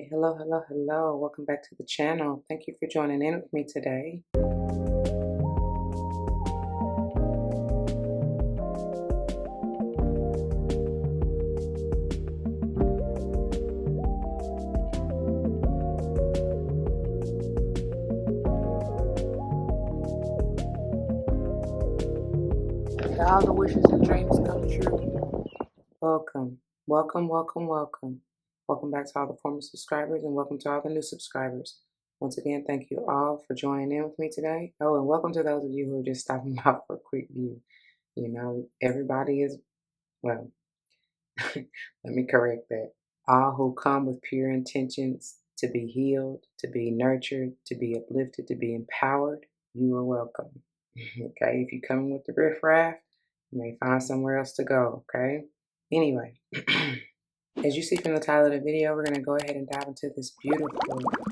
Hi, hello, hello, hello. Welcome back to the channel. Thank you for joining in with me today. May all the wishes and dreams come true. Welcome, welcome, welcome, welcome. Welcome back to all the former subscribers and welcome to all the new subscribers. Once again, thank you all for joining in with me today. Oh, and welcome to those of you who are just stopping by for a quick view. You know, everybody is, well, let me correct that. All who come with pure intentions to be healed, to be nurtured, to be uplifted, to be empowered, you are welcome. Okay, if you come with the riffraff, you may find somewhere else to go. Okay, anyway, as you see from the title of the video, we're going to go ahead and dive into this beautiful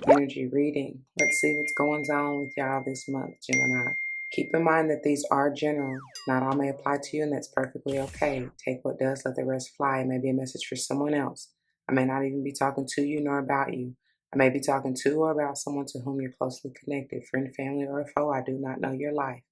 energy reading. Let's see what's going on with y'all this month, Gemini. Keep in mind that these are general. Not all may apply to you, and that's perfectly okay. Take what does, let the rest fly. It may be a message for someone else. I may not even be talking to you nor about you. I may be talking to or about someone to whom you're closely connected, friend, family, or a foe. I do not know your life.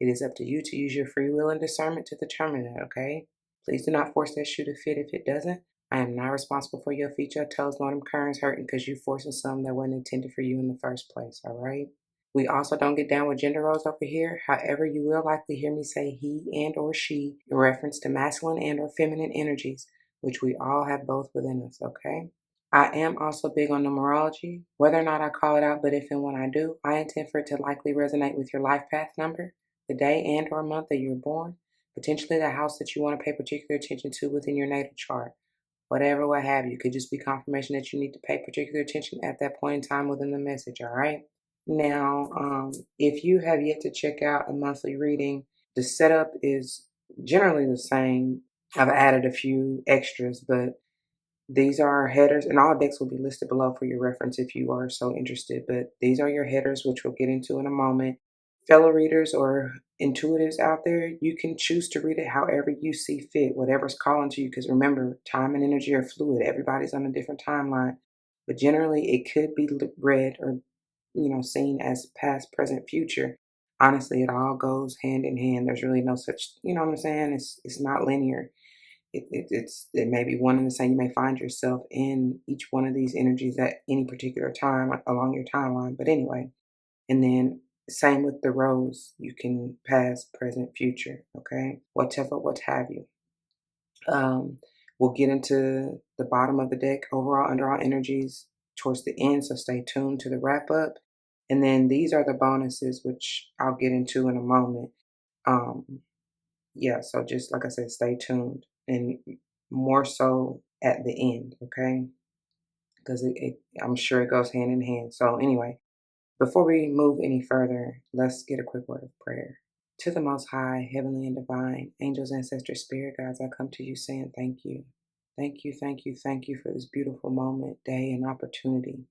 It is up to you to use your free will and discernment to determine that, okay? Please do not force that shoe to fit if it doesn't. I am not responsible for your feet, your toes, nor them currents hurting because you forcing something that wasn't intended for you in the first place, all right? We also don't get down with gender roles over here. However, you will likely hear me say he and or she in reference to masculine and or feminine energies, which we all have both within us, okay? I am also big on numerology. Whether or not I call it out, but if and when I do, I intend for it to likely resonate with your life path number, the day and or month that you were born, potentially the house that you want to pay particular attention to within your natal chart. Whatever, what have you, could just be confirmation that you need to pay particular attention at that point in time within the message, all right? Now, if you have yet to check out a monthly reading, the setup is generally the same. I've added a few extras, but these are headers, and all decks will be listed below for your reference if you are so interested. But these are your headers, which we'll get into in a moment. Fellow readers or intuitives out there, you can choose to read it however you see fit, whatever's calling to you. Because remember, time and energy are fluid. Everybody's on a different timeline. But generally, it could be read or seen as past, present, future. Honestly, it all goes hand in hand. There's really no such, you know what I'm saying? It's not linear. It may be one and the same. You may find yourself in each one of these energies at any particular time along your timeline. But anyway, and then same with the rows. You can past, present, future. Okay, whatever, what have you. We'll get into the bottom of the deck, overall underall energies towards the end. So stay tuned to the wrap up. And then these are the bonuses, which I'll get into in a moment. Yeah, so just like I said, stay tuned and more so at the end, okay? Because I'm sure it goes hand in hand. So anyway, before we move any further, let's get a quick word of prayer. To the Most High, Heavenly and Divine, angels, ancestors, spirit guides, I come to you saying thank you. Thank you, thank you, thank you for this beautiful moment, day, and opportunity.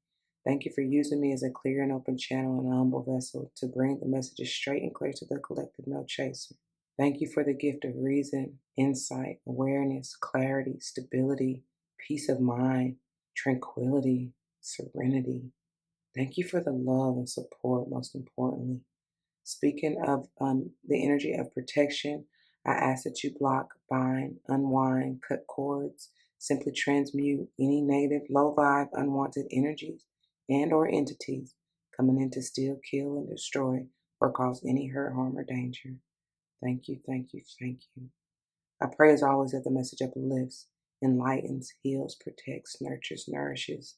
Thank you for using me as a clear and open channel and a humble vessel to bring the messages straight and clear to the collective, no chaser. Thank you for the gift of reason, insight, awareness, clarity, stability, peace of mind, tranquility, serenity. Thank you for the love and support, most importantly. Speaking of the energy of protection, I ask that you block, bind, unwind, cut cords, simply transmute any negative, low vibe, unwanted energies and or entities coming in to steal, kill, and destroy or cause any hurt, harm, or danger. Thank you, thank you, thank you. I pray as always that the message uplifts, enlightens, heals, protects, nurtures, nourishes.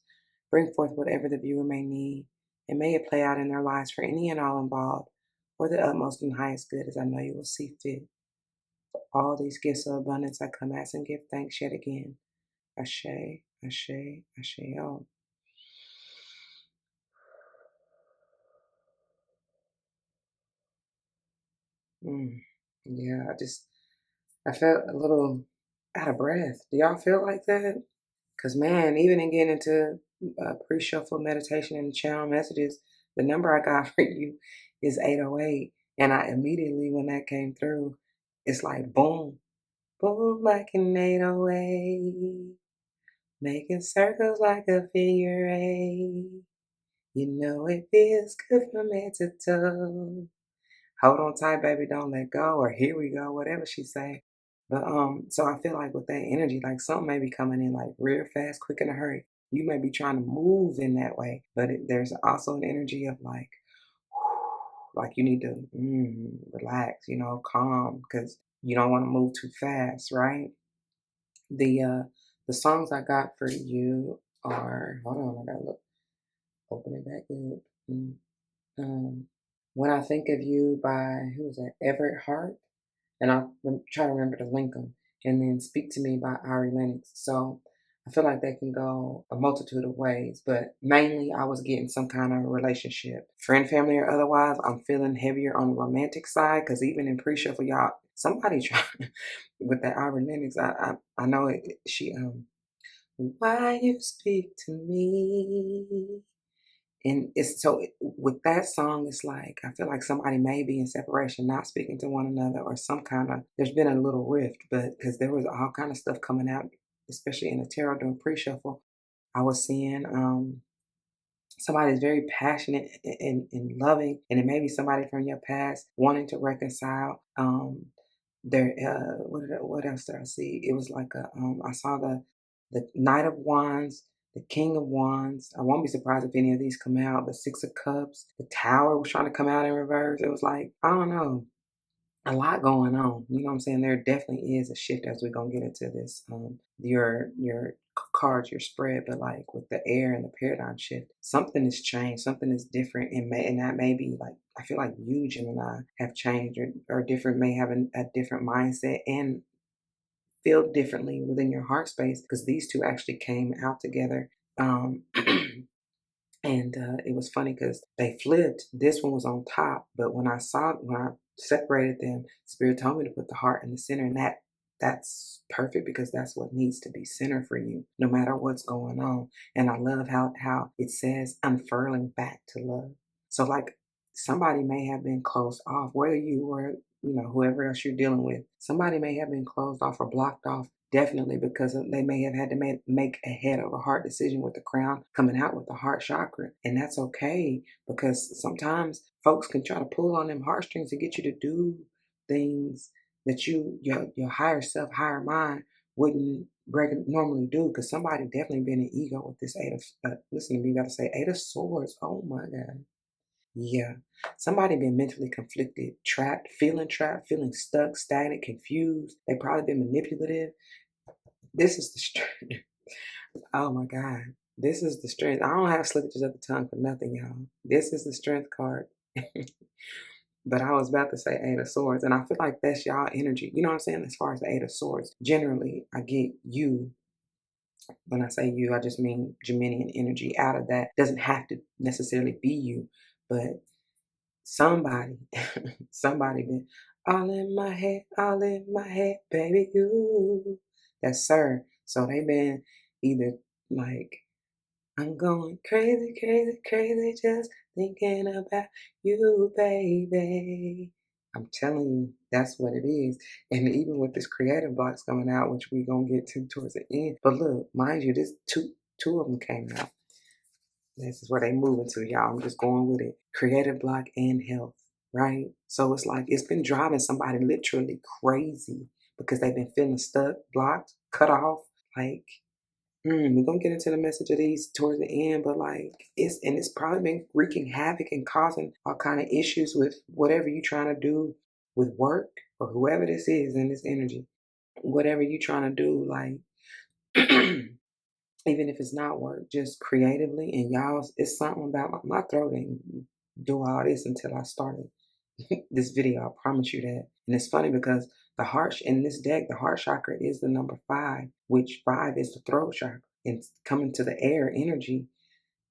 Bring forth whatever the viewer may need, and may it play out in their lives for any and all involved, for the utmost and highest good as I know you will see fit. For all these gifts of abundance I come ask and give thanks yet again. Ashe, Ashe, Ashe. Oh. Yeah, I felt a little out of breath. Do y'all feel like that? Because, man, even in getting into pre-shuffle meditation and channel messages, the number I got for you is 808. And I immediately, when that came through, it's like boom, boom, like an 808. Making circles like a figure eight. You know it feels good from head to toe. Hold on tight, baby, don't let go, or here we go, whatever she say. But so I feel like with that energy, like something may be coming in like real fast, quick in a hurry. You may be trying to move in that way, but there's also an energy of like you need to relax, calm, because you don't want to move too fast, right? The songs I got for you are, hold on, I gotta look, open it back up. Um, When I Think of You by, who was that? Everett Hart. And try to remember to link them. And then Speak to Me by Ari Lennox. So I feel like they can go a multitude of ways, but mainly I was getting some kind of relationship, friend, family, or otherwise. I'm feeling heavier on the romantic side because even in pre-shuffle, y'all, somebody try with that Ari Lennox. I know she why you speak to me. And it's so with that song, it's like I feel like somebody may be in separation, not speaking to one another, or some kind of. There's been a little rift, but because there was all kind of stuff coming out, especially in the tarot during pre-shuffle, I was seeing somebody's very passionate and loving, and it may be somebody from your past wanting to reconcile. There, what else did I see? It was like I saw the Knight of Wands, the King of Wands. I won't be surprised if any of these come out. The Six of Cups, the Tower was trying to come out in reverse. It was like, I don't know, a lot going on. You know what I'm saying? There definitely is a shift as we're gonna get into this. Your cards, your spread, but like with the air and the paradigm shift, something has changed. Something is different, and that may be like I feel like you, Gemini, have changed or different. May have a different mindset and feel differently within your heart space because these two actually came out together. Um, And it was funny because they flipped. This one was on top, but when I separated them, Spirit told me to put the heart in the center, and that's perfect because that's what needs to be center for you, no matter what's going on. And I love how it says unfurling back to love. So like somebody may have been closed off, whether you or whoever else you're dealing with, somebody may have been closed off or blocked off. Definitely, because they may have had to make a head of a heart decision with the crown coming out with the heart chakra. And that's okay because sometimes folks can try to pull on them heartstrings to get you to do things that your higher self, higher mind wouldn't normally do. Because somebody definitely been an ego with this eight of, listen to me, got to say eight of swords. Oh my God. Yeah. Somebody been mentally conflicted, trapped, feeling stuck, stagnant, confused. They probably been manipulative. This is the strength. Oh my God. This is the strength. I don't have slippages of the tongue for nothing, y'all. This is the strength card. But I was about to say Eight of Swords, and I feel like that's y'all energy. You know what I'm saying? As far as the Eight of Swords, generally, I get you. When I say you, I just mean Geminian energy out of that. Doesn't have to necessarily be you, but somebody, somebody been all in my head, baby, you. That's sir. So they been either like, I'm going crazy, crazy, crazy, just thinking about you, baby. I'm telling you, that's what it is. And even with this creative blocks coming out, which we're gonna get to towards the end. But look, mind you, this two of them came out. This is where they moving to, y'all. I'm just going with it. Creative block and health, right? So it's like it's been driving somebody literally crazy because they've been feeling stuck, blocked, cut off. Like, we're gonna get into the message of these towards the end, but like it's probably been wreaking havoc and causing all kind of issues with whatever you're trying to do with work or whoever this is in this energy. Whatever you're trying to do, like even if it's not work, just creatively. And y'all, it's something about my throat ain't do all this until I started this video. I promise you that. And it's funny because the heart in this deck, the heart chakra is the number 5, which 5 is the throat chakra. And coming to the air energy,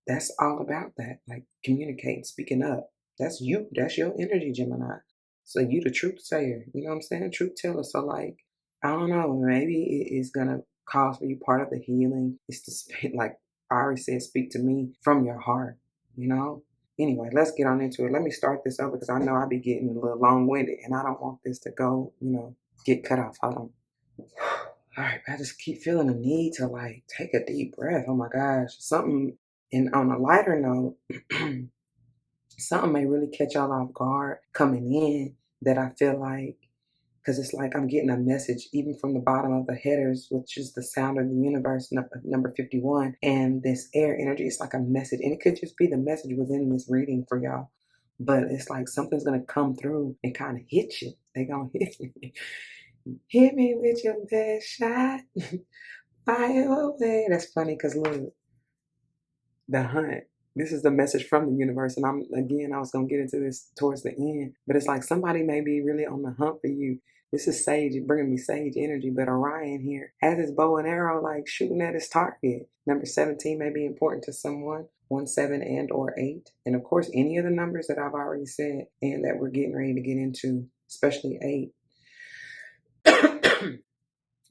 that's all about that. Like communicating, speaking up. That's you. That's your energy, Gemini. So you the truth sayer. You know what I'm saying? Truth teller. So like, I don't know. Maybe it is gonna cause for you part of the healing. It's to speak, like I already said, speak to me from your heart. You know. Anyway, let's get on into it. Let me start this over because I know I'll be getting a little long winded, and I don't want this to go. Get cut off. Hold on. All right, I just keep feeling the need to like take a deep breath. Oh my gosh, something. And on a lighter note, something may really catch y'all off guard coming in that I feel like, because it's like I'm getting a message even from the bottom of the headers, which is the sound of the universe, number 51, and this air energy. It's like a message, and it could just be the message within this reading for y'all. But it's like something's gonna come through and kind of hit you. They gonna hit me. Hit me with your best shot. Fire away. That's funny because look, the hunt. This is the message from the universe. And I was gonna get into this towards the end, but it's like somebody may be really on the hunt for you. This is sage, bringing me sage energy, but Orion here has his bow and arrow like shooting at his target. Number 17 may be important to someone. 1, 7, and or 8. And of course, any of the numbers that I've already said and that we're getting ready to get into, especially 8.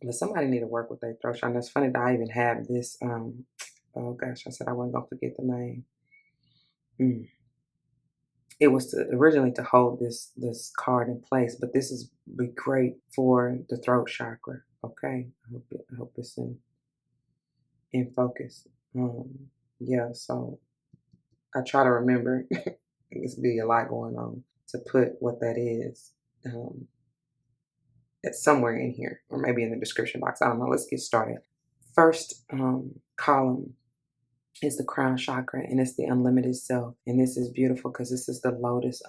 But somebody need to work with their throat chakra. It's funny that I even have this. Oh gosh, I said I wasn't gonna forget the name. It was originally to hold this card in place, but this is be great for the throat chakra. Okay, I hope it's in focus. Yeah, so I try to remember. It's be a lot going on to put what that is. It's somewhere in here, or maybe in the description box. I don't know. Let's get started. First column is the crown chakra, and it's the unlimited self. And this is beautiful because this is the lotus.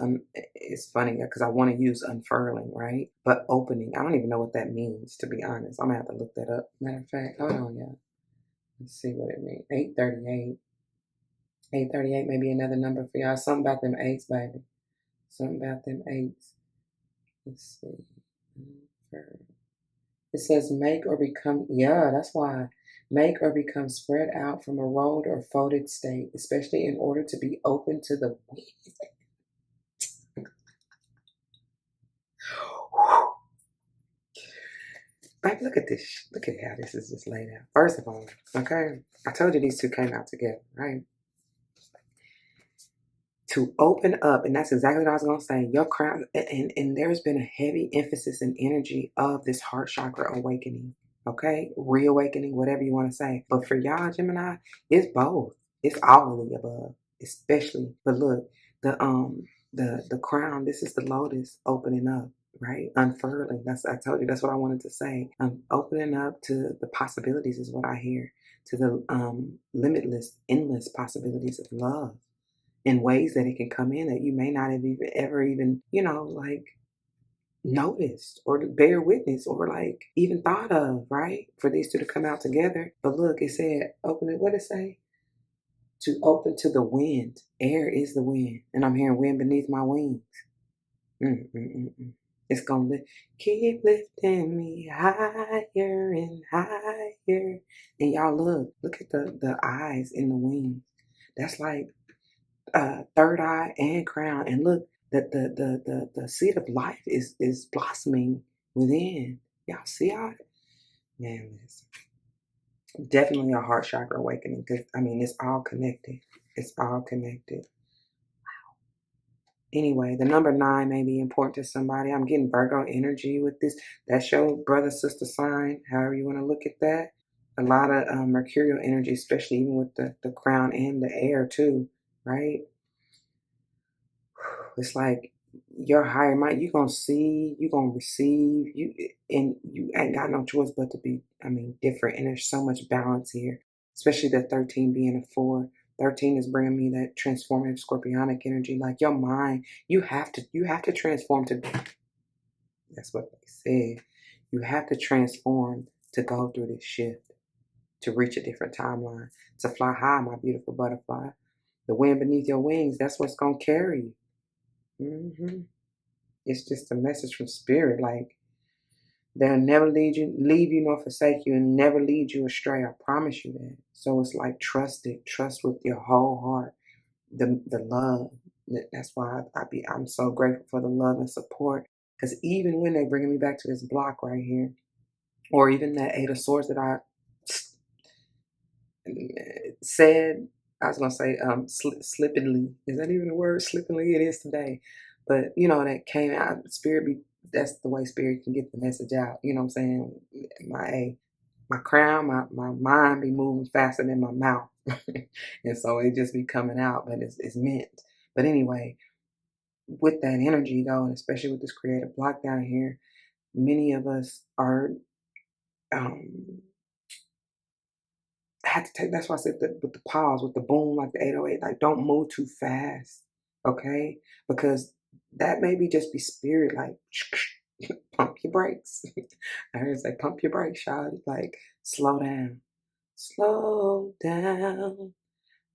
It's funny because I want to use unfurling, right? But opening, I don't even know what that means, to be honest. I'm gonna have to look that up. Matter of fact, hold on, y'all. Let's see what it means. 838. 838 may be another number for y'all. Something about them eights, baby. Something about them eights. Let's see. It says make or become, yeah, that's why. Make or become spread out from a rolled or folded state, especially in order to be open to the wind. Like, look at this. Look at how this is just laid out. First of all, okay, I told you these two came out together, right? To open up, and that's exactly what I was going to say, your crown, and there's been a heavy emphasis and energy of this heart chakra awakening, okay? Reawakening, whatever you want to say. But for y'all, Gemini, it's both. It's all of the above, especially. But look, the crown, this is the lotus opening up, right? Unfurling. I told you that's what I wanted to say. Opening up to the possibilities is what I hear. To the limitless, endless possibilities of love in ways that it can come in that you may not have ever even, like noticed or bear witness or like even thought of, right? For these two to come out together. But look, it said, open it, what did it say? To open to the wind. Air is the wind. And I'm hearing wind beneath my wings. It's going to keep lifting me higher and higher. And y'all look at the eyes in the wings. That's like third eye and crown, and look that the seed of life is blossoming within. Y'all see how man, it's definitely a heart chakra awakening, because I mean it's all connected. It's all connected. Anyway, the number 9 may be important to somebody. I'm getting Virgo energy with this. That's your brother sister sign, however you want to look at that. A lot of mercurial energy, especially even with the crown and the air too, right? It's like your higher mind, you're gonna see, you're gonna receive, and you ain't got no choice but to be, different. And there's so much balance here, especially the 13 being a 4. 13 is bringing me that transformative scorpionic energy. Like your mind, you have to transform to, that's what they said. You have to transform to go through this shift, to reach a different timeline, to fly high, my beautiful butterfly. The wind beneath your wings, that's what's gonna carry you. It's just a message from spirit. Like they'll never leave you nor forsake you, and never lead you astray. I promise you that. So it's like trust with your whole heart. The love. That's why I'm so grateful for the love and support. Because even when they're bringing me back to this block right here, or even that 8 of Swords that I said, I was gonna say slippantly. Is that even a word? Slippantly, it is today. But that came out. Spirit be That's the way spirit can get the message out. You know what I'm saying? My crown, my mind be moving faster than my mouth. And so it just be coming out, but it's meant. But anyway, with that energy though, and especially with this creative block down here, many of us are um I had to take, that's why I said that with the pause, with the boom, like the 808, like don't move too fast. Okay? Because that maybe just be spirit like pump your brakes. I heard it say pump your brakes, y'all. Like slow down. Slow down.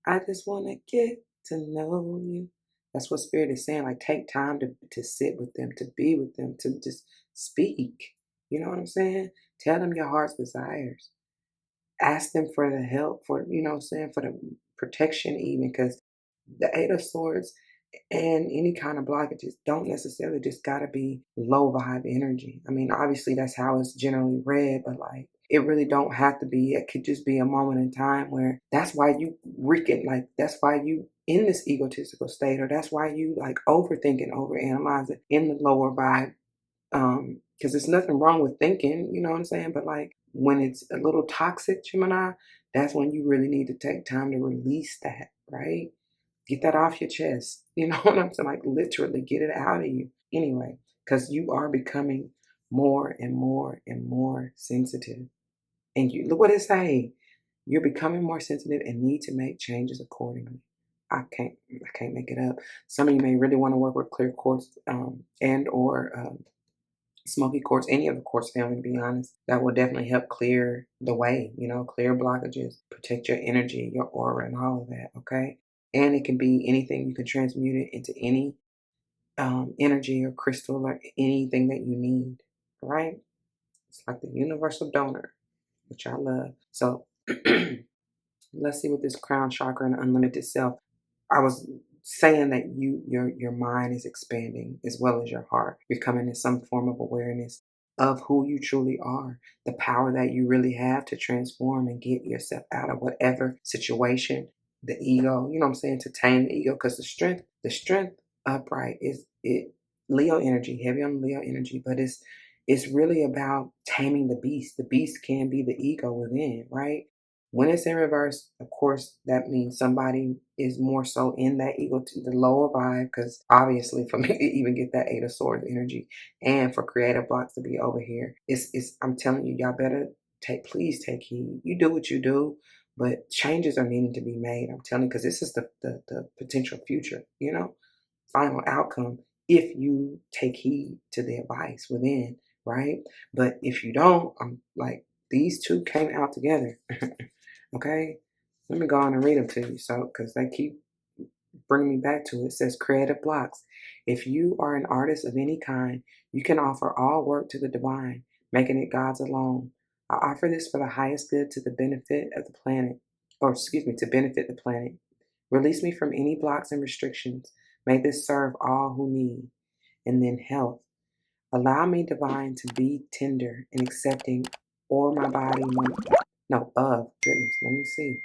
I just want to get to know you. That's what spirit is saying. Like take time to sit with them, to be with them, to just speak. You know what I'm saying? Tell them your heart's desires. Ask them for the help, for, you know what I'm saying, for the protection even, because the Eight of Swords and any kind of blockages don't necessarily just gotta be low vibe energy. I mean, obviously that's how it's generally read, but like it really don't have to be. It could just be a moment in time where that's why you wreaking, like that's why you in this egotistical state, or that's why you like overthinking, overanalyzing in the lower vibe. Because there's nothing wrong with thinking, you know what I'm saying? But like when it's a little toxic, Gemini, that's when you really need to take time to release that, right? Get that off your chest. You know what I'm saying? Like literally get it out of you. Anyway, because you are becoming more and more and more sensitive. And you look what it say. You're becoming more sensitive and need to make changes accordingly. I can't make it up. Some of you may really want to work with clear quartz and or smoky quartz, any of the quartz family, to be honest. That will definitely help clear the way, you know, clear blockages, protect your energy, your aura, and all of that, okay? And it can be anything. You can transmute it into any energy or crystal or anything that you need, right? It's like the universal donor, which I love. So let's see what this crown chakra and unlimited self. I was saying that your mind is expanding as well as your heart. You're coming to some form of awareness of who you truly are, the power that you really have to transform and get yourself out of whatever situation, the ego, you know what I'm saying, to tame the ego. Because the strength upright is it Leo energy, heavy on Leo energy, but it's really about taming the beast. The beast can be the ego within, right? When it's in reverse, of course, that means somebody is more so in that ego to the lower vibe, because obviously for me to even get that Eight of Swords energy and for creative blocks to be over here, it's I'm telling you, y'all better please take heed. You do what you do, but changes are needing to be made. I'm telling you, because this is the potential future, you know, final outcome if you take heed to the advice within, right? But if you don't, I'm like, these two came out together. Okay, let me go on and read them to you. So, because they keep bringing me back to it. It says creative blocks. If you are an artist of any kind, you can offer all work to the divine, making it God's alone. I offer this for the highest good to the benefit of the planet, or excuse me, to benefit the planet. Release me from any blocks and restrictions. May this serve all who need. And then health. Allow me, divine, to be tender and accepting, or my body, no, of goodness. Let me see.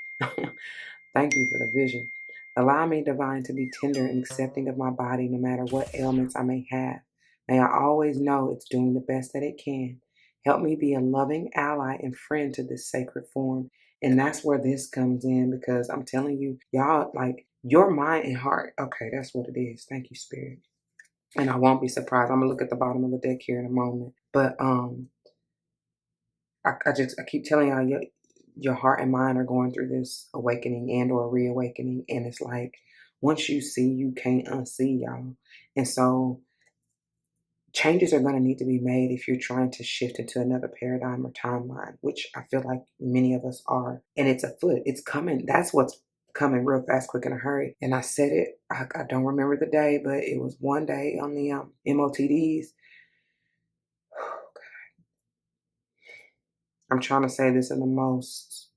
Thank you for the vision. Allow me, divine, to be tender and accepting of my body, no matter what ailments I may have. May I always know it's doing the best that it can. Help me be a loving ally and friend to this sacred form. And that's where this comes in, because I'm telling you, y'all, like your mind and heart. Okay, that's what it is. Thank you, Spirit. And I won't be surprised. I'm gonna look at the bottom of the deck here in a moment. But I keep telling y'all your heart and mind are going through this awakening and or reawakening, and it's like once you see, you can't unsee, y'all. And so changes are going to need to be made if you're trying to shift into another paradigm or timeline, which I feel like many of us are. And it's afoot. It's coming. That's what's coming real fast, quick, in a hurry. And I said it. I don't remember the day, but it was one day on the MOTDs. I'm trying to say this in the most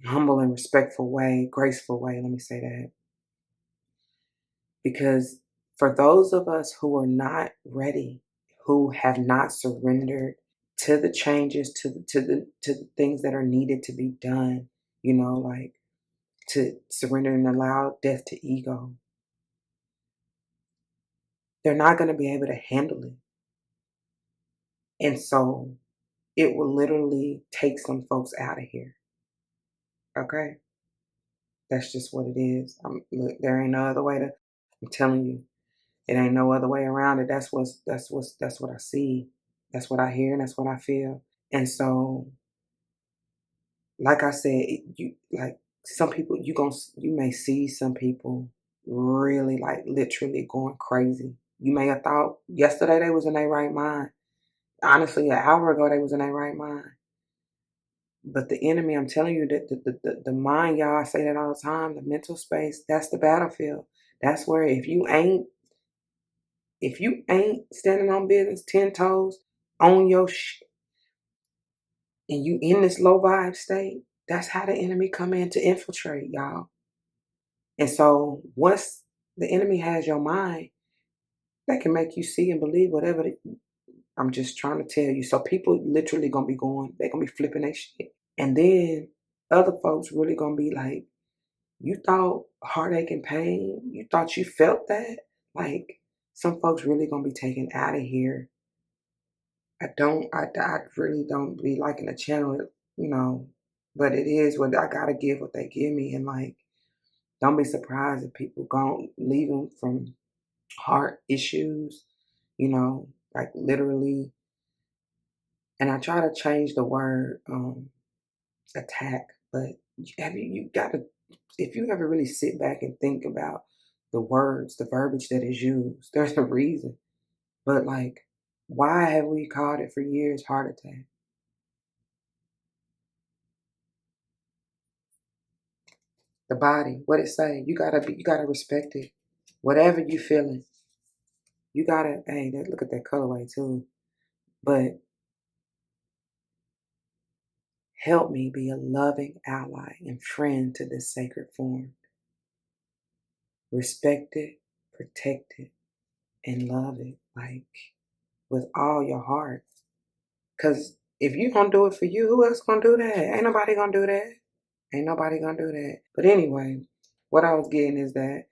humble and respectful way, graceful way. Let me say that. Because for those of us who are not ready, who have not surrendered to the changes, to the things that are needed to be done, you know, like to surrender and allow death to ego. they're not going to be able to handle it. And so it will literally take some folks out of here. Okay? That's just what it is. Look, there ain't no other way to, I'm telling you, it ain't no other way around it. That's what I see. That's what I hear and that's what I feel. And so, like I said, you like some people you may see some people really like literally going crazy. You may have thought yesterday they was in their right mind. Honestly, an hour ago they was in their right mind. But the enemy, I'm telling you that the mind, y'all, I say that all the time, the mental space, that's the battlefield. That's where if you ain't standing on business, 10 toes, on your and you in this low vibe state, that's how the enemy come in to infiltrate, y'all. And so once the enemy has your mind, that can make you see and believe whatever. I'm just trying to tell you. So people literally gonna be going, they're gonna be flipping their shit. And then other folks really gonna be like, you thought heartache and pain, you thought you felt that? Like some folks really gonna be taken out of here. I really don't be liking the channel it, but it is what I gotta give what they give me. And like, don't be surprised if people gon' leave them from heart issues, like literally. And I try to change the word attack, but you gotta, if you ever really sit back and think about the words, the verbiage that is used, there's a reason. But like, why have we called it for years heart attack? The body, what it say? You gotta respect it. Whatever you feeling, you gotta, hey, look at that colorway too. But help me be a loving ally and friend to this sacred form. Respect it, protect it, and love it like with all your heart. Cause if you gonna do it for you, who else gonna do that? Ain't nobody gonna do that. Ain't nobody gonna do that. But anyway, what I was getting is that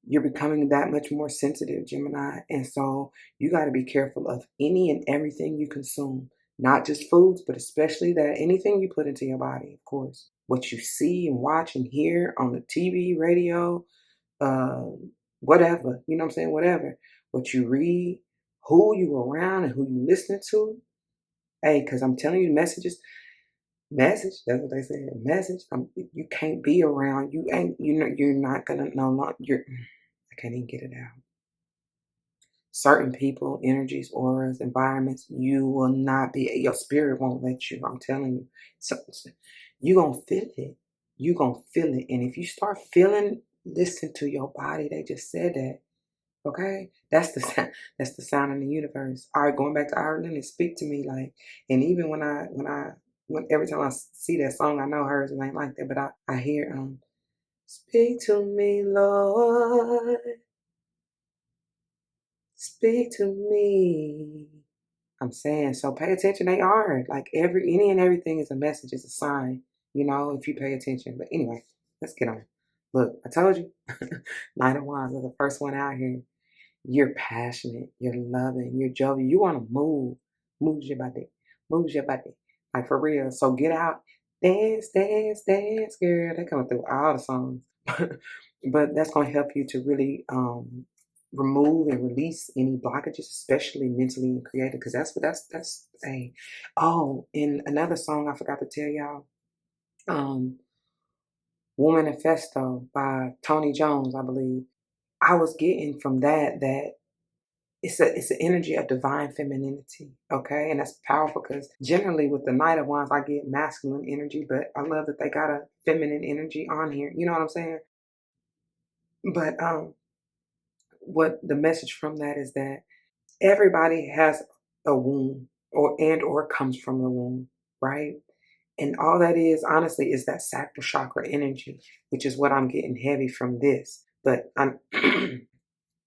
you're becoming that much more sensitive, Gemini. And so you got to be careful of any and everything you consume, not just foods, but especially that anything you put into your body, of course. What you see and watch and hear on the TV, radio, uh, whatever, you know what I'm saying? Whatever. What you read, who you around and who you listening to. Hey, because I'm telling you, message, that's what they said, message. You can't be around. You ain't, you're not going to know, I can't even get it out. Certain people, energies, auras, environments, you will not be, your spirit won't let you. I'm telling you. So you going to feel it. You going to feel it. And if you start feeling, listen to your body. They just said that. Okay? That's the sound. That's the sound in the universe. All right, going back to Ireland and speak to me like, and even when every time I see that song, I know hers and ain't like that, but I hear, speak to me, Lord. Speak to me. I'm saying, so pay attention. They are like any and everything is a message, is a sign, if you pay attention. But anyway, let's get on. Look, I told you, Knight of Wands is the first one out here. You're passionate, you're loving, you're jovial. You want to move your body, like for real. So get out, dance, dance, dance, girl. They coming through all the songs, but that's gonna help you to really remove and release any blockages, especially mentally and creative, because that's a. Oh, in another song I forgot to tell y'all, um, "Woman Manifesto" by Tony Jones, I believe. I was getting from that it's an energy of divine femininity, okay? And that's powerful because generally with the Knight of Wands, I get masculine energy, but I love that they got a feminine energy on here. You know what I'm saying? But what the message from that is that everybody has a womb or comes from a womb, right? And all that is honestly is that sacral chakra energy, which is what I'm getting heavy from this. But I'm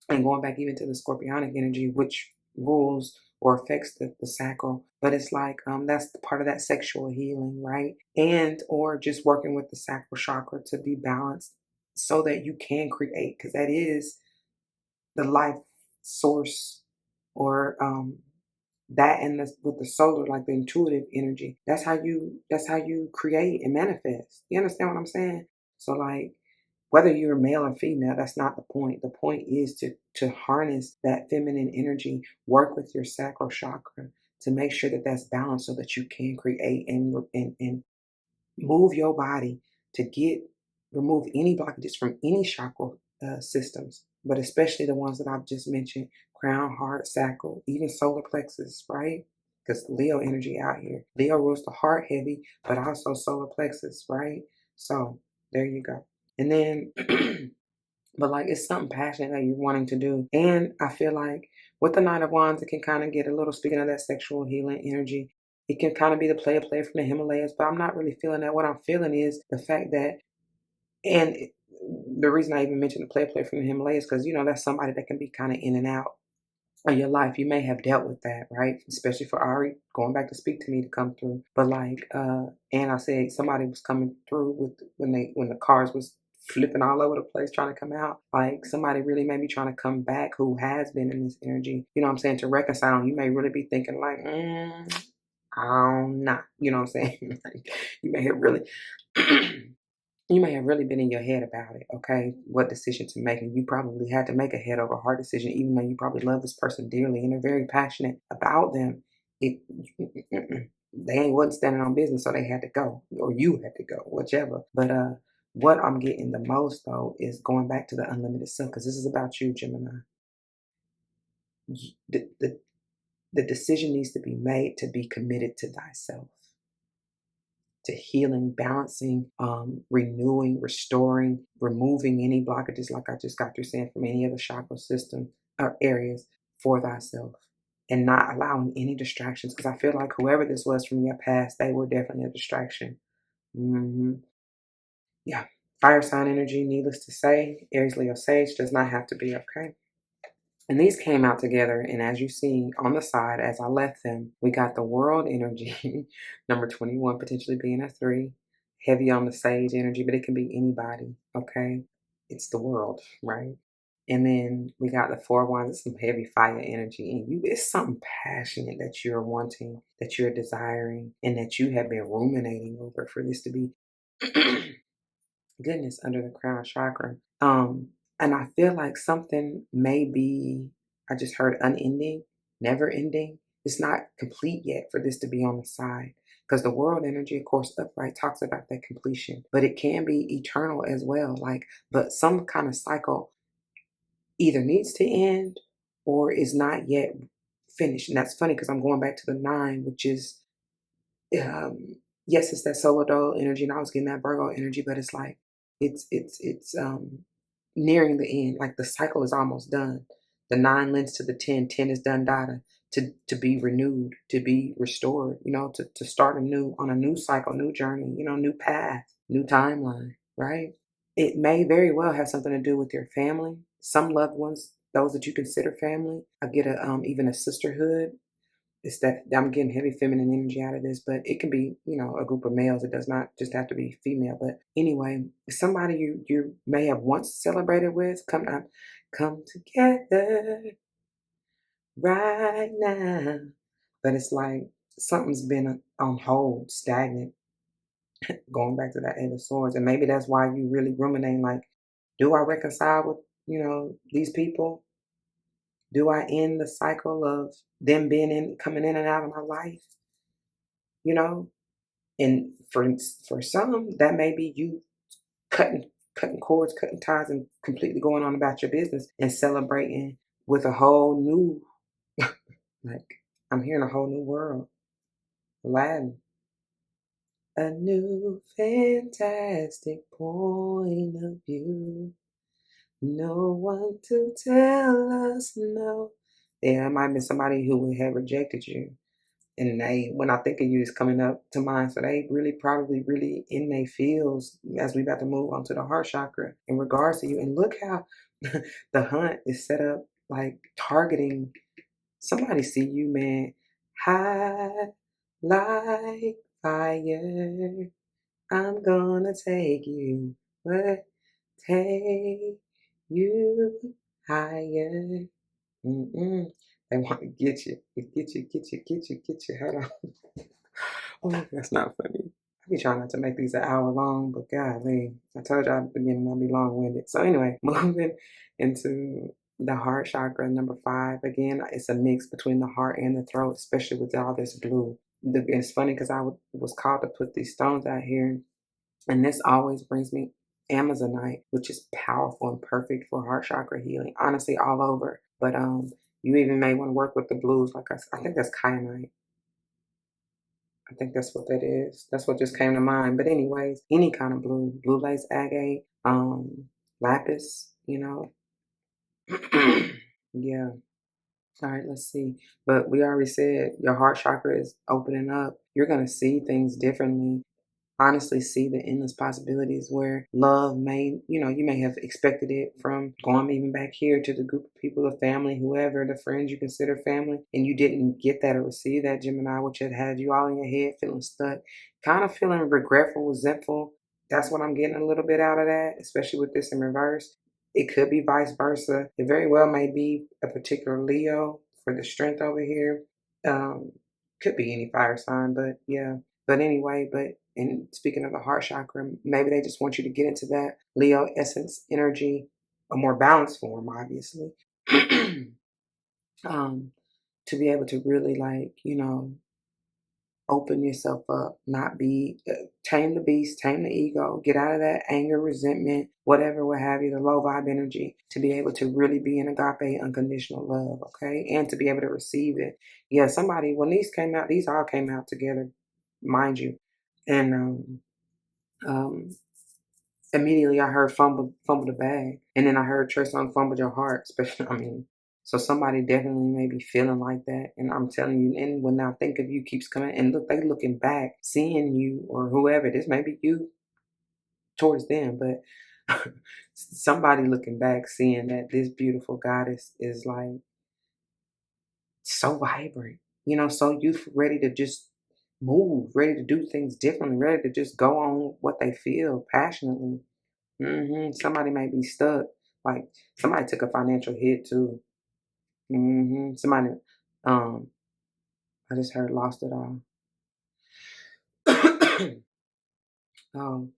and going back even to the scorpionic energy, which rules or affects the sacral, but it's like that's the part of that sexual healing, right? And or just working with the sacral chakra to be balanced so that you can create, because that is the life source, or that, and the, with the solar, like the intuitive energy, that's how you create and manifest. You understand what I'm saying? So like, whether you're male or female, that's not the point. The point is to harness that feminine energy, work with your sacral chakra to make sure that that's balanced, so that you can create and move your body to get remove any blockages from any chakra systems, but especially the ones that I've just mentioned: crown, heart, sacral, even solar plexus, right? Because Leo energy out here. Leo rules the heart heavy, but also solar plexus, right? So there you go. And then, but like, it's something passionate that you're wanting to do. And I feel like with the Nine of Wands, it can kind of get a little, speaking of that sexual healing energy, it can kind of be the player from the Himalayas, but I'm not really feeling that. What I'm feeling is the fact that, and the reason I even mentioned the player from the Himalayas, because, that's somebody that can be kind of in and out of your life. You may have dealt with that, right? Especially for Ari going back to speak to me to come through. But like, and I said somebody was coming through with when the cars was flipping all over the place trying to come out. Like, somebody really may be trying to come back who has been in this energy. You know what I'm saying? To reconcile. You may really be thinking like, I'm not. You know what I'm saying? Like, you may have really you may have really been in your head about it, okay? What decision to make. And you probably had to make a head over heart decision, even though you probably love this person dearly and are very passionate about them. It, they ain't wasn't standing on business, so they had to go, or you had to go, whichever. But what I'm getting the most though is going back to the unlimited self, because this is about you, Gemini. The decision needs to be made to be committed to thyself, to healing, balancing, renewing, restoring, removing any blockages, like I just got through saying, from any of the chakra system or areas for thyself, and not allowing any distractions. Because I feel like whoever this was from your past, they were definitely a distraction. Yeah. Fire sign energy, needless to say, Aries, Leo, Sage does not have to be, okay? And these came out together, and as you see on the side, as I left them, we got the world energy, number 21 potentially being a 3, heavy on the sage energy, but it can be anybody, okay? It's the world, right? And then we got the 4 wands, some heavy fire energy, and it's something passionate that you're wanting, that you're desiring, and that you have been ruminating over for this to be goodness, under the crown chakra. And I feel like something may be, I just heard unending, never ending. It's not complete yet for this to be on the side. Because the world energy, of course, upright talks about that completion, but it can be eternal as well. Like, but some kind of cycle either needs to end or is not yet finished. And that's funny because I'm going back to the 9, which is, um, yes, it's that solar dole energy, and I was getting that Virgo energy, but it's like it's nearing the end. Like, the cycle is almost done. The 9 lends to the 10. 10 is done data, to be renewed, to be restored. To start anew on a new cycle, new journey. New path, new timeline. Right. It may very well have something to do with your family, some loved ones, those that you consider family. I get a even a sisterhood. It's that I'm getting heavy feminine energy out of this, but it can be, a group of males. It does not just have to be female. But anyway, somebody you may have once celebrated with, come together right now. But it's like something's been on hold, stagnant, going back to that 8 of Swords. And maybe that's why you really ruminate, like, do I reconcile with, these people? Do I end the cycle of them coming in and out of my life? You know, And for some, that may be you cutting cords, cutting ties, and completely going on about your business and celebrating with a whole new, like, I'm hearing a whole new world. Aladdin. A new fantastic point of view. No one to tell us no. Yeah, it might have been somebody who would have rejected you. And they, when I think of you, is coming up to mind. So they really probably really in their feels as we about to move on to the heart chakra in regards to you. And look how the hunt is set up, like targeting somebody. See you, man, high like fire. I'm gonna take you, but take you higher. Mm-mm. They want to get you. Get you. Hold on. Oh, that's not funny. I be trying not to make these an hour long, but golly, I told y'all at the beginning I'll be long-winded. So anyway, moving into the heart chakra, number 5. Again, it's a mix between the heart and the throat, especially with all this blue. It's funny because was called to put these stones out here, and this always brings me Amazonite, which is powerful and perfect for heart chakra healing. Honestly, all over. But you even may want to work with the blues, like I think that's kyanite. I think that's what that is. That's what just came to mind. But anyways, any kind of blue, blue lace agate, lapis, yeah. All right, let's see. But we already said your heart chakra is opening up. You're gonna see things differently, honestly see the endless possibilities where love may, you may have expected it from going even back here to the group of people, the family, whoever, the friends you consider family, and you didn't get that or receive that, Gemini, which had you all in your head feeling stuck, kind of feeling regretful, resentful. That's what I'm getting a little bit out of that, especially with this in reverse. It could be vice versa. It very well may be a particular Leo for the strength over here. Um, could be any fire sign, but yeah. But anyway, and speaking of the heart chakra, maybe they just want you to get into that Leo essence energy, a more balanced form, obviously, um, to be able to really open yourself up, not be, tame the beast, tame the ego, get out of that anger, resentment, whatever, what have you, the low vibe energy, to be able to really be in agape, unconditional love, okay? And to be able to receive it. Yeah, when these all came out together, mind you. And um, immediately I heard fumble the bag, and then I heard Trey Songz fumble your heart. Especially, I mean, so somebody definitely may be feeling like that. And I'm telling you, and when I think of you keeps coming, and look, they looking back, seeing you or whoever this may be you towards them, but somebody looking back, seeing that this beautiful goddess is like so vibrant, so youthful, ready to just move, ready to do things differently, ready to just go on what they feel passionately. Somebody may be stuck. Like somebody took a financial hit too. Somebody, um, I just heard lost it all. um,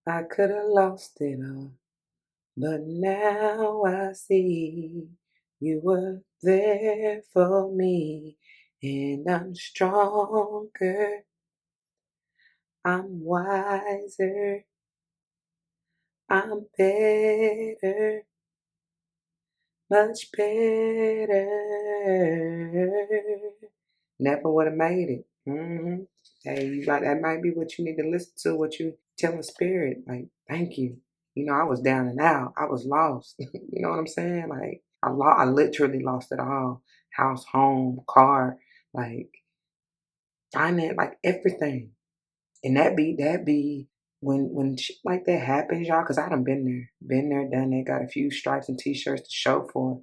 I could have lost it all, but now I see you were there for me, and I'm stronger, I'm wiser, I'm better. Much better. Never would have made it. Hey, that might be what you need to listen to, what you telling spirit. Like, thank you. I was down and out. I was lost. You know what I'm saying? Like, I literally lost it all. House, home, car, like, finance, like everything. And that be when shit like that happens, y'all, because I done been there, done that, got a few stripes and t-shirts to show for it.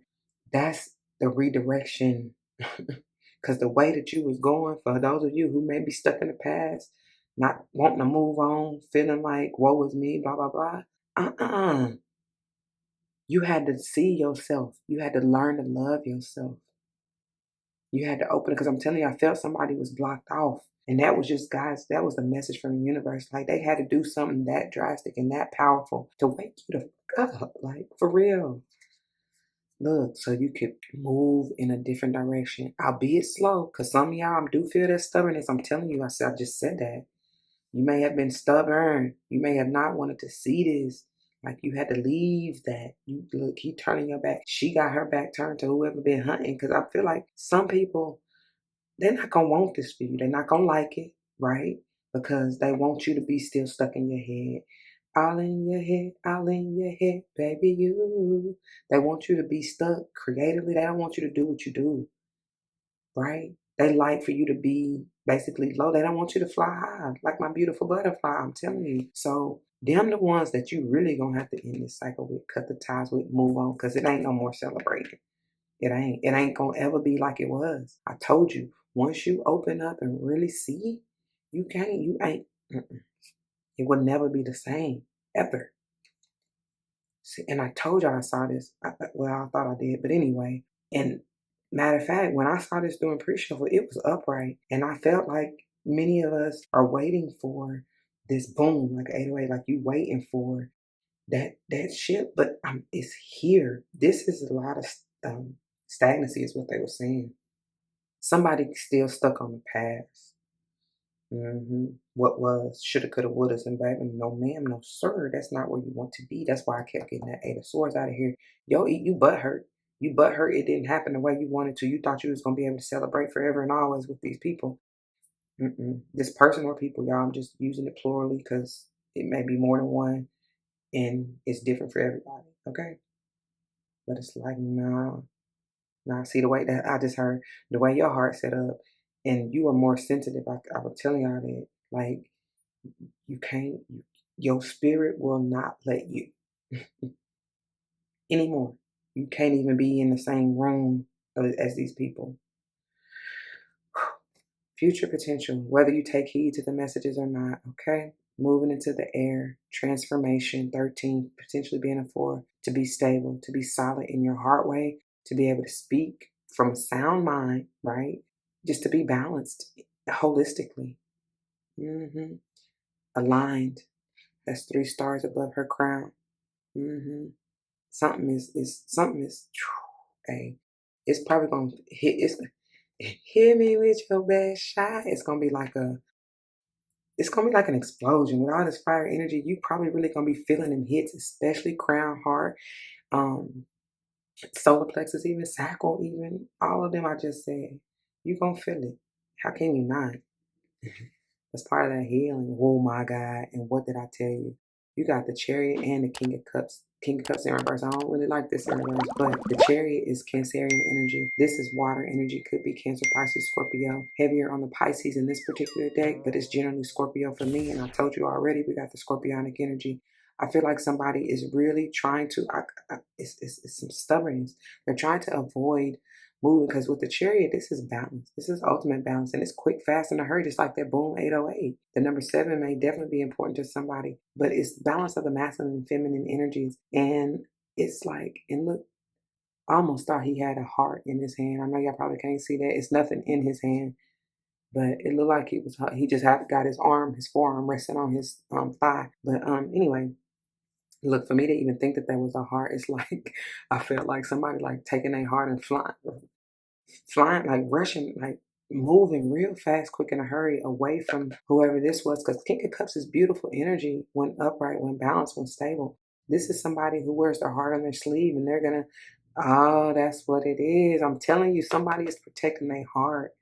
That's the redirection. Because the way that you was going, for those of you who may be stuck in the past, not wanting to move on, feeling like woe is me, blah blah blah. Uh-uh. You had to see yourself. You had to learn to love yourself. You had to open it because I'm telling you, I felt somebody was blocked off. And that was just, guys, that was the message from the universe. Like they had to do something that drastic and that powerful to wake you the fuck up. Like for real. Look, so you could move in a different direction, albeit slow, because some of y'all do feel that stubbornness. I'm telling you, I just said that. You may have been stubborn. You may have not wanted to see this. Like you had to leave that. You look, keep turning your back. She got her back turned to whoever been hunting. Because I feel like some people, they're not gonna want this for you. They're not gonna like it, right? Because they want you to be still stuck in your head. All in your head, baby, you. They want you to be stuck creatively. They don't want you to do what you do, right? They like for you to be basically low. They don't want you to fly high, like my beautiful butterfly. I'm telling you. So them the ones that you really gonna have to end this cycle with, cut the ties with, move on, because it ain't no more celebrating. It ain't. It ain't gonna ever be like it was. I told you. Once you open up and really see, you can't. You ain't. It will never be the same ever. See, and I told you I saw this. Well, I thought I did, but anyway, And matter of fact, when I saw this doing pre-shuffle, it was upright. And I felt like many of us are waiting for this boom, like 808, like you waiting for that shit, but it's here. This is a lot of stagnancy, is what they were saying. Somebody still stuck on the past. What was, shoulda, coulda, wouldas, and baby, no ma'am, no sir. That's not where you want to be. That's why I kept getting that 8 of Swords out of here. Yo, you butt hurt. You butt hurt. It didn't happen the way you wanted to. You thought you was gonna be able to celebrate forever and always with these people. This person or people, y'all. I'm just using it plurally because it may be more than one, and it's different for everybody. Okay, but it's like nah. See the way that I just heard, the way your heart set up, and you are more sensitive. I was telling y'all that, like, you can't, your spirit will not let you anymore. You can't even be in the same room as these people. Future potential, whether you take heed to the messages or not, okay? Moving into the air, transformation, 13, potentially being a 4, to be stable, to be solid in your heart way, to be able to speak from a sound mind, right? Just to be balanced holistically. Aligned. That's 3 stars above her crown. Something is hey, it's probably gonna hit me with your best shot. It's gonna be like an explosion with all this fire energy. You probably really gonna be feeling them hits, especially crown, heart, um, solar plexus, even sacral, even all of them I just said. You gonna feel it. How can you not? As part of that healing. Oh my God. And what did I tell you? You got the Chariot and the King of Cups. King of Cups in reverse. I don't really like this in reverse, but the Chariot is Cancerian energy. This is water energy. Could be Cancer, Pisces, Scorpio. Heavier on the Pisces in this particular deck, but it's generally Scorpio for me. And I told you already, we got the Scorpionic energy. I feel like somebody is really trying to, it's some stubbornness. They're trying to avoid moving, because with the Chariot, this is balance. This is ultimate balance, and it's quick, fast, and a hurry, just like that boom 808. The number 7 may definitely be important to somebody, but it's the balance of the masculine and feminine energies. And it's like, and look, I almost thought he had a heart in his hand. I know y'all probably can't see that. It's nothing in his hand, but it looked like he just got his forearm resting on his thigh. But anyway, look, for me to even think that was a heart, it's like I felt like somebody like taking a heart and flying, like rushing, like moving real fast, quick in a hurry away from whoever this was. Because King of Cups is beautiful energy when upright, when balanced, when stable. This is somebody who wears their heart on their sleeve, and they're gonna, oh, that's what it is. I'm telling you, somebody is protecting their heart.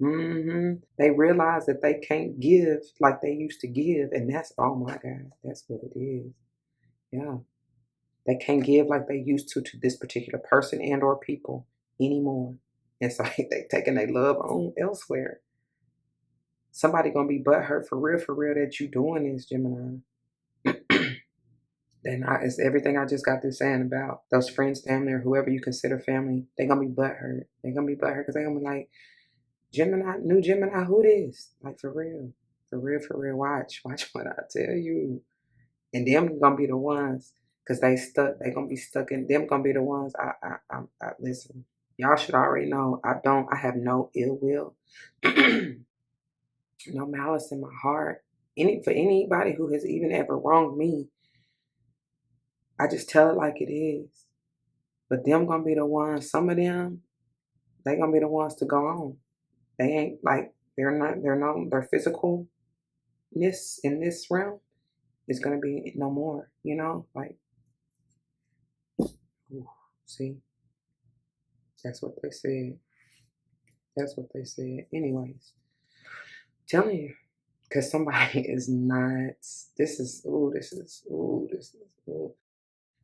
They realize that they can't give like they used to give, and that's, oh my God, that's what it is. Yeah. They can't give like they used to this particular person and or people anymore. It's like they taking their love on elsewhere. Somebody gonna be butthurt for real that you doing this, Gemini. Then it's everything I just got through saying about those friends, family, or whoever you consider family. They gonna be butthurt. They gonna be butthurt because they gonna be like, Gemini, new Gemini, who this? Like for real, for real, for real. Watch what I tell you. And them gonna be the ones, because they stuck. They gonna be stuck in them. Gonna be the ones. I listen. Y'all should already know. I have no ill will, no malice in my heart. For anybody who has even ever wronged me, I just tell it like it is. But them gonna be the ones. Some of them, they gonna be the ones to go on. They ain't like they're not. They're not. Their physicalness in this realm is gonna be no more. You know, like. Ooh, see. That's what they said. That's what they said. Anyways, telling you, because somebody is not. Ooh.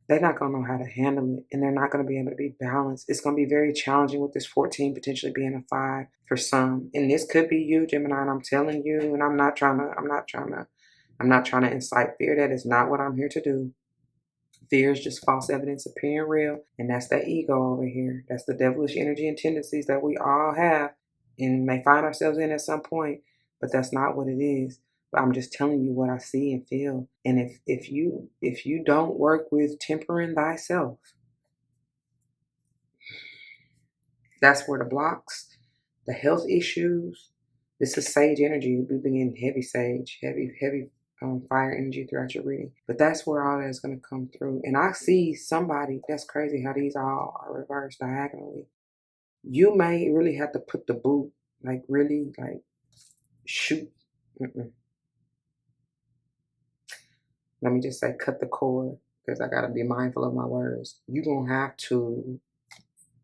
They're not going to know how to handle it, and they're not going to be able to be balanced. It's going to be very challenging with this 14 potentially being a 5 for some. And this could be you, Gemini, and I'm telling you, and I'm not trying to incite fear. That is not what I'm here to do. Fear is just false evidence appearing real, and that's that ego over here. That's the devilish energy and tendencies that we all have and may find ourselves in at some point, but that's not what it is. But I'm just telling you what I see and feel. And if you don't work with tempering thyself, That's where the blocks, the health issues. This is sage energy. We've been getting heavy sage, heavy fire energy throughout your reading. But that's where all that's going to come through. And I see somebody, that's crazy how these all are reversed diagonally. You may really have to put the boot, like really, like shoot. Let me just say, cut the cord, because I got to be mindful of my words. You're going to have to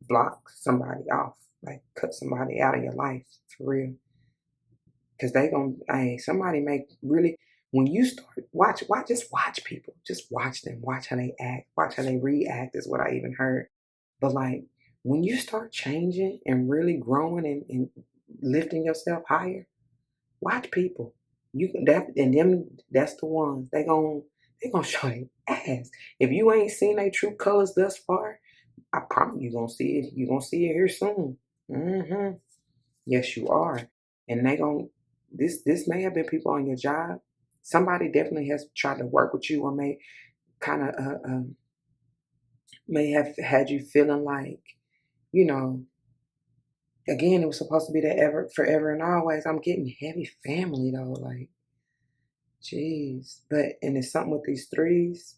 block somebody off, like cut somebody out of your life for real. Because they going to, hey, somebody make really, when you start, just watch people. Just watch them. Watch how they act. Watch how they react, is what I even heard. But like, when you start changing and really growing and lifting yourself higher, watch people. You can that and them. That's the ones they gonna show their ass. If you ain't seen their true colors thus far, I promise you gonna see it. You gonna see it here soon. Yes, you are. And they gonna this may have been people on your job. Somebody definitely has tried to work with you, or may kind of may have had you feeling like, you know, again, it was supposed to be that ever forever and always. I'm getting heavy family though, like, jeez. But and it's something with these threes.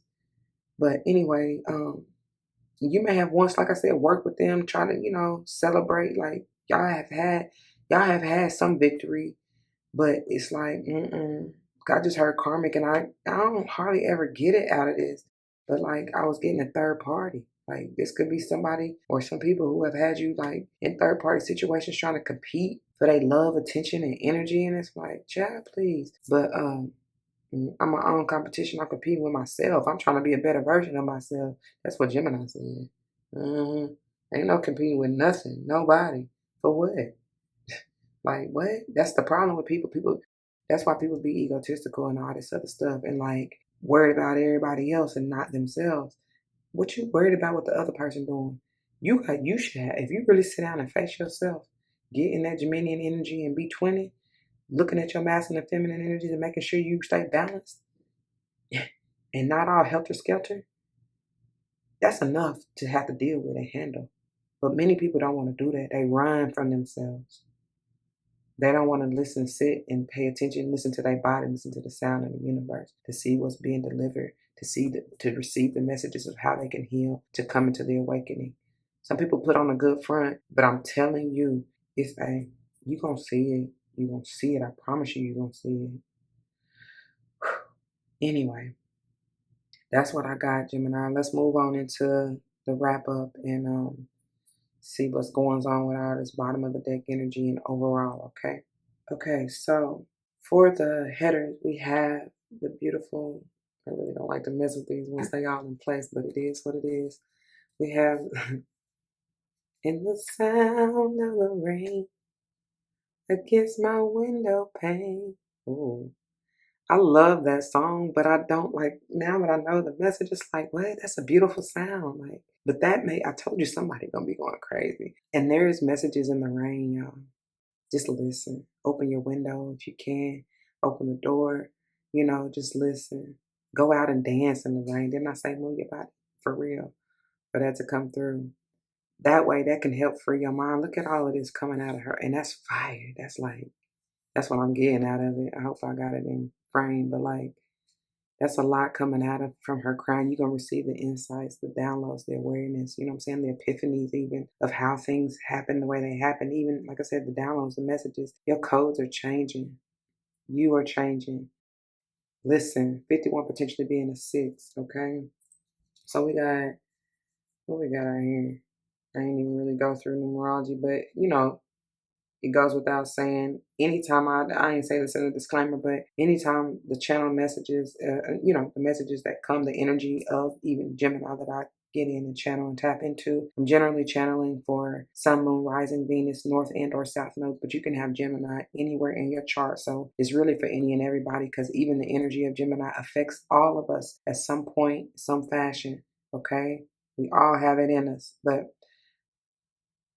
But anyway, you may have once, like I said, worked with them, try to, celebrate. Like y'all have had some victory, but it's like, I just heard karmic, and I don't hardly ever get it out of this. But like I was getting a third party. Like this could be somebody or some people who have had you like in third party situations trying to compete for their love, attention, and energy. And it's like, child, please. But I'm my own competition. I'm competing with myself. I'm trying to be a better version of myself. That's what Gemini said. Ain't no competing with nothing, nobody. For what? Like what? That's the problem with people. That's why people be egotistical and all this other stuff, and like worried about everybody else and not themselves. What you worried about what the other person doing? You should have, if you really sit down and face yourself, get in that Geminian energy and be 20, looking at your masculine and feminine energies and making sure you stay balanced and not all helter skelter. That's enough to have to deal with and handle. But many people don't want to do that. They run from themselves. They don't want to listen, sit, and pay attention, listen to their body, listen to the sound of the universe, to see what's being delivered, to receive the messages of how they can heal, to come into the awakening. Some people put on a good front, but I'm telling you, it's you gonna see it. You're gonna see it. I promise you're gonna see it. Anyway, that's what I got, Gemini. Let's move on into the wrap up and see what's going on with all this bottom of the deck energy and overall, okay? Okay, so for the headers, we have the beautiful, I really don't like to mess with these once they all in place, but it is what it is. We have in the sound of the rain against my window pane. Ooh. I love that song, but I don't like, now that I know the message, it's like, what? That's a beautiful sound. Like, but I told you somebody gonna be going crazy. And there's messages in the rain, y'all. Just listen. Open your window if you can. Open the door. Just listen. Go out and dance in the rain. Didn't I say move your body? For real. For that to come through. That way, that can help free your mind. Look at all of this coming out of her. And that's fire. That's what I'm getting out of it. I hope I got it in frame. But like, that's a lot coming out of from her crying. You're gonna receive the insights, the downloads, the awareness, you know what I'm saying? The epiphanies even of how things happen the way they happen. Even like I said, the downloads, the messages, your codes are changing. You are changing. Listen, 51 potentially being a 6, okay? So we got what we got out here. I ain't even really go through numerology, but it goes without saying, anytime I ain't say this in a disclaimer, but anytime the channel messages, the messages that come, the energy of even Gemini that I get in and channel and tap into, I'm generally channeling for Sun, Moon, Rising, Venus, North and or South nodes, but you can have Gemini anywhere in your chart. So it's really for any and everybody, because even the energy of Gemini affects all of us at some point, some fashion, okay? We all have it in us. But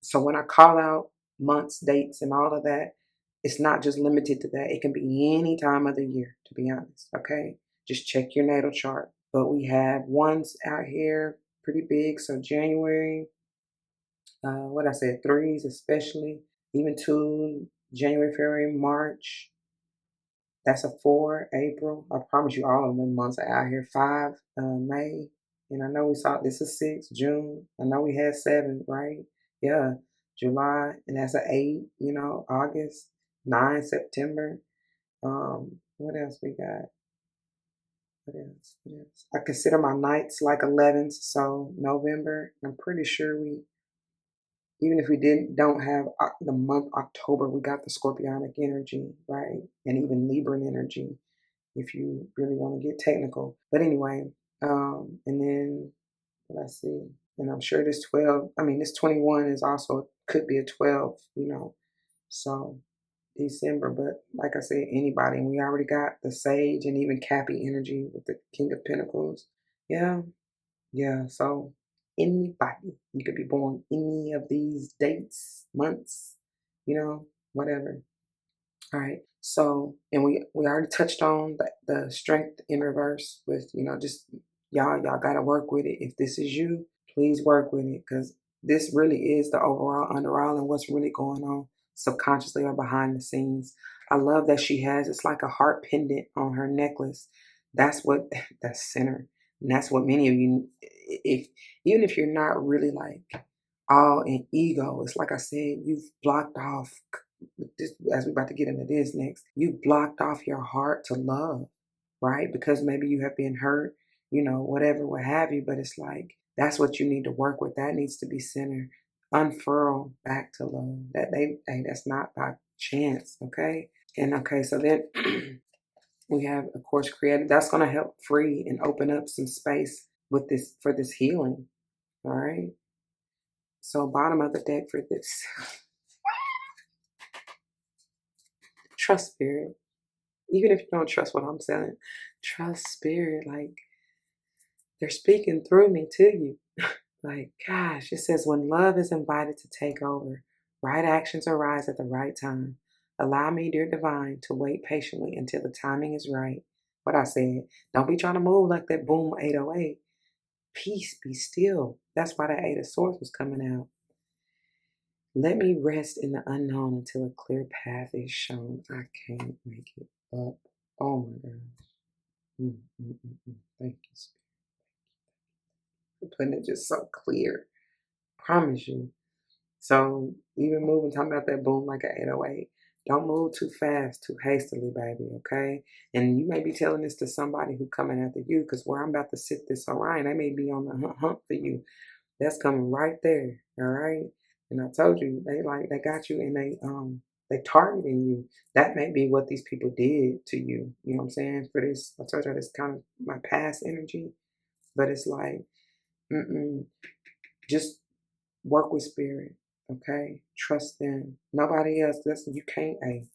so when I call out months, dates, and all of that, it's not just limited to that. It can be any time of the year, to be honest. Okay. Just check your natal chart. But we have ones out here pretty big. So January, what I said, threes especially, even two, January, February, March. That's a four, April. I promise you all of them months are out here. Five, May. And I know we saw this is six, June. I know we had seven, right? Yeah. July, and that's an eight, August, nine, September. What else we got? What else? What else? I consider my nights like 11s, so November. I'm pretty sure we, even if we don't have the month October, we got the Scorpionic energy, right? And even Libran energy, if you really want to get technical. But anyway, and then let's see. And I'm sure this 12, I mean, this 21 is also could be a 12, So December, but like I said, anybody. And we already got the Sage and even Cappy energy with the King of Pentacles. Yeah, yeah. So anybody, you could be born any of these dates, months, whatever. All right. So, and we already touched on the strength in reverse with, just y'all got to work with it. If this is you, please work with it, because this really is the overall underall and what's really going on subconsciously or behind the scenes. I love that she has, it's like a heart pendant on her necklace. That's what, that's center. And that's what many of you, if even if you're not really like all in ego, it's like I said, you've blocked off this, as we're about to get into this next, you blocked off your heart to love, right? Because maybe you have been hurt, whatever, what have you, but it's like, that's what you need to work with. That needs to be centered, unfurl back to love. Hey, that's not by chance, okay? And okay, so then we have, of course, creative. That's going to help free and open up some space with this, for this healing, all right? So bottom of the deck for this, trust spirit. Even if you don't trust what I'm saying, trust spirit. Like, they're speaking through me to you. Like, gosh, it says, when love is invited to take over, right actions arise at the right time. Allow me, dear divine, to wait patiently until the timing is right. What I said, don't be trying to move like that boom 808. Peace, be still. That's why the Eight of Swords was coming out. Let me rest in the unknown until a clear path is shown. I can't make it up. Oh my God. Thank you, Spirit. You're putting it just so clear. Promise you. So even moving, talking about that boom like an 808. Don't move too fast, too hastily, baby, okay? And you may be telling this to somebody who coming after you, because where I'm about to sit this Orion, they may be on the hunt for you. That's coming right there, all right? And I told you, they got you, and they targeting you. That may be what these people did to you. You know what I'm saying? For this, I told you this kind of my past energy, but it's like, just work with spirit, okay? Trust them. Nobody else. Listen, you can't. Hey,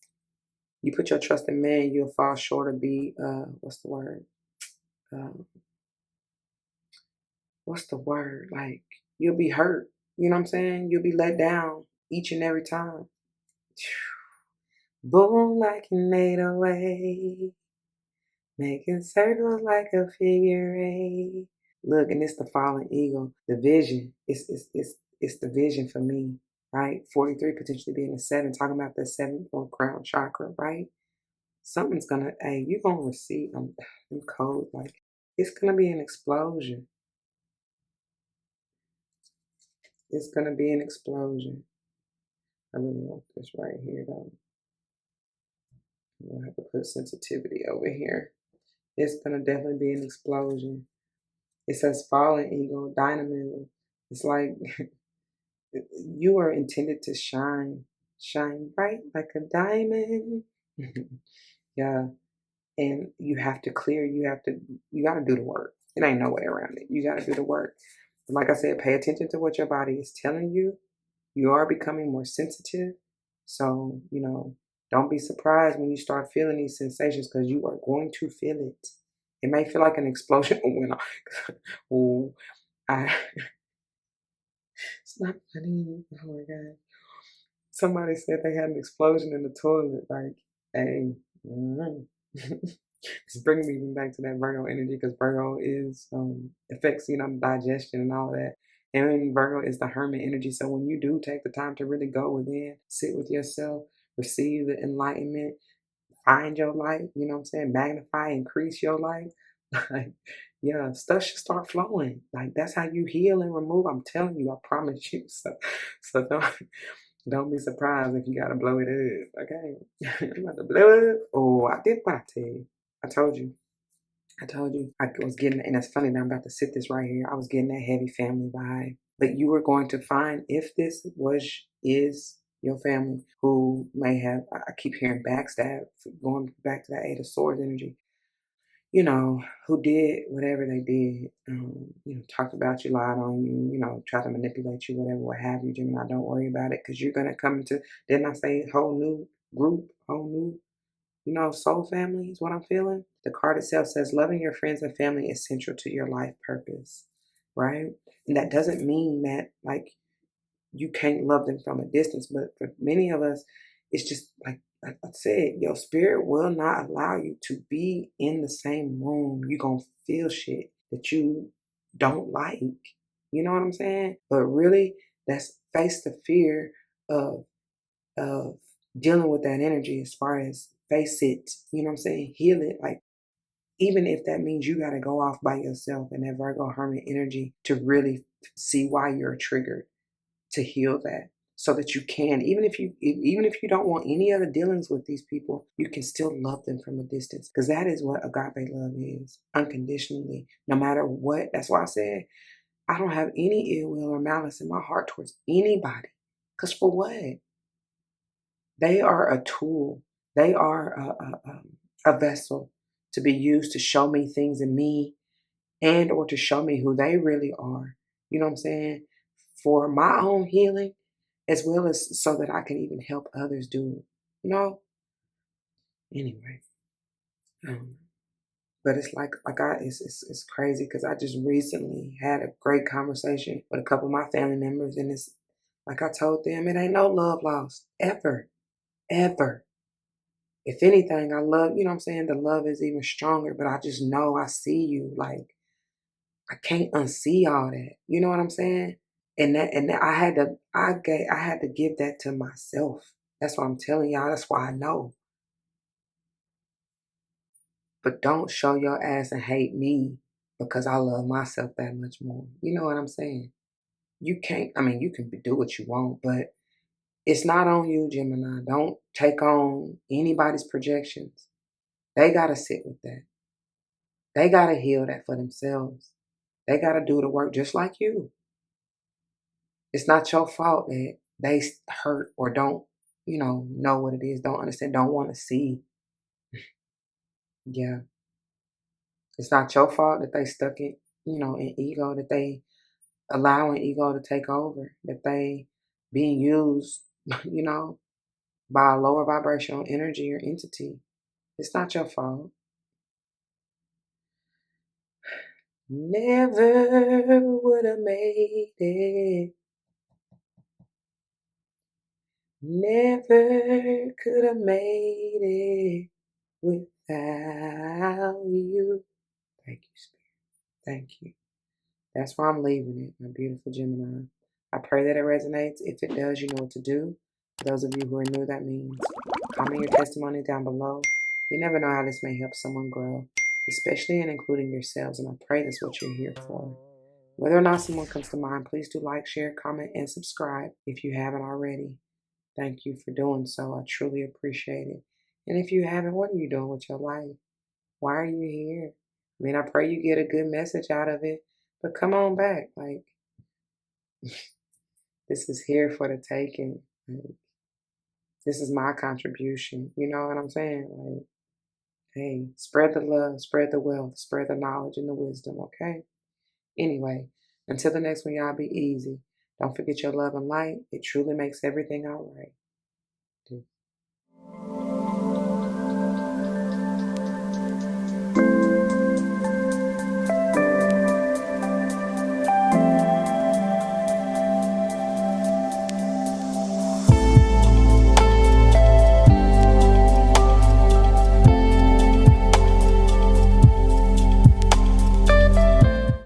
you put your trust in man, you'll fall short of be. What's the word? Um, what's the word? Like, you'll be hurt. You know what I'm saying? You'll be let down each and every time. Boom like an 808, making circles like a figure eight. Look, and it's the fallen eagle, the vision. It's the vision for me, right? 43 potentially being a seven, talking about the seventh or crown chakra, right? Something's gonna, hey, you're gonna receive them codes. Like, it's gonna be an explosion. It's gonna be an explosion. I really want this right here though. I'm gonna have to put sensitivity over here. It's gonna definitely be an explosion. It says fallen eagle, dynamism. It's like you are intended to shine, shine bright like a diamond. Yeah. And you have to clear, you got to do the work. It ain't no way around it. You got to do the work. But like I said, pay attention to what your body is telling you. You are becoming more sensitive. So, don't be surprised when you start feeling these sensations, because you are going to feel it. It may feel like an explosion when oh, I, it's not funny. Oh my God. Somebody said they had an explosion in the toilet. Like, hey, it's bringing me even back to that Virgo energy, because Virgo is affects digestion and all that. And Virgo is the hermit energy. So when you do take the time to really go within, sit with yourself, receive the enlightenment, find your light, you know what I'm saying? Magnify, increase your light. Like, yeah, stuff should start flowing. Like that's how you heal and remove. I'm telling you, I promise you. So don't be surprised if you gotta blow it up. Okay. I'm about to blow it up. Oh, I did what I tell you. I told you. I told you I was getting, and it's funny that I'm about to sit this right here. I was getting that heavy family vibe. But you were going to find, if this is your family who may have, I keep hearing backstab, going back to that Eight of Swords energy, who did whatever they did, talked about you, lied on you, tried to manipulate you, whatever, what have you, Gemini. Don't worry about it because you're going to come into, didn't I say, whole new group, whole new soul family is what I'm feeling. The card itself says loving your friends and family is central to your life purpose, right? And that doesn't mean that like you can't love them from a distance, but for many of us, it's just like I said, your spirit will not allow you to be in the same room. You're gonna feel shit that you don't like. You know what I'm saying? But really, that's face the fear of of dealing with that energy as far as face it, you know what I'm saying? Heal it. Like, even if that means you got to go off by yourself in that Virgo hermit energy to really see why you're triggered, to heal that so that you can, even if you don't want any other dealings with these people, you can still love them from a distance because that is what agape love is, unconditionally, no matter what. That's why I said I don't have any ill will or malice in my heart towards anybody. Because for what? They are a tool. They are a vessel to be used to show me things in me and or to show me who they really are. You know what I'm saying? For my own healing, as well as so that I can even help others do it. You know? Anyway. Um, but it's it's crazy because I just recently had a great conversation with a couple of my family members, and it's like I told them, it ain't no love lost ever, ever. If anything, I love, you know what I'm saying? The love is even stronger, but I just know I see you. Like, I can't unsee all that. You know what I'm saying? And I had to give that to myself. That's what I'm telling y'all. That's why I know. But don't show your ass and hate me because I love myself that much more. You know what I'm saying? You can't, I mean, you can do what you want, but it's not on you, Gemini. Don't take on anybody's projections. They got to sit with that. They got to heal that for themselves. They got to do the work just like you. It's not your fault that they hurt or don't, know what it is, don't understand, don't want to see. Yeah. It's not your fault that they stuck it, in ego, that they allowing ego to take over, that they being used, you know, by a lower vibrational energy or entity. It's not your fault. Never would have made it. Never could have made it without you. Thank you, Spirit. Thank you. That's why I'm leaving it, my beautiful Gemini. I pray that it resonates. If it does, you know what to do. For those of you who are new, that means comment your testimony down below. You never know how this may help someone grow, especially and including yourselves. And I pray that's what you're here for. Whether or not someone comes to mind, please do like, share, comment, and subscribe if you haven't already. Thank you for doing so. I truly appreciate it. And if you haven't, what are you doing with your life? Why are you here? I mean, I pray you get a good message out of it, but come on back. Like, this is here for the taking. Like, this is my contribution. You know what I'm saying? Like, hey, spread the love, spread the wealth, spread the knowledge and the wisdom, okay? Anyway, until the next one, y'all be easy. Don't forget your love and light. It truly makes everything all right.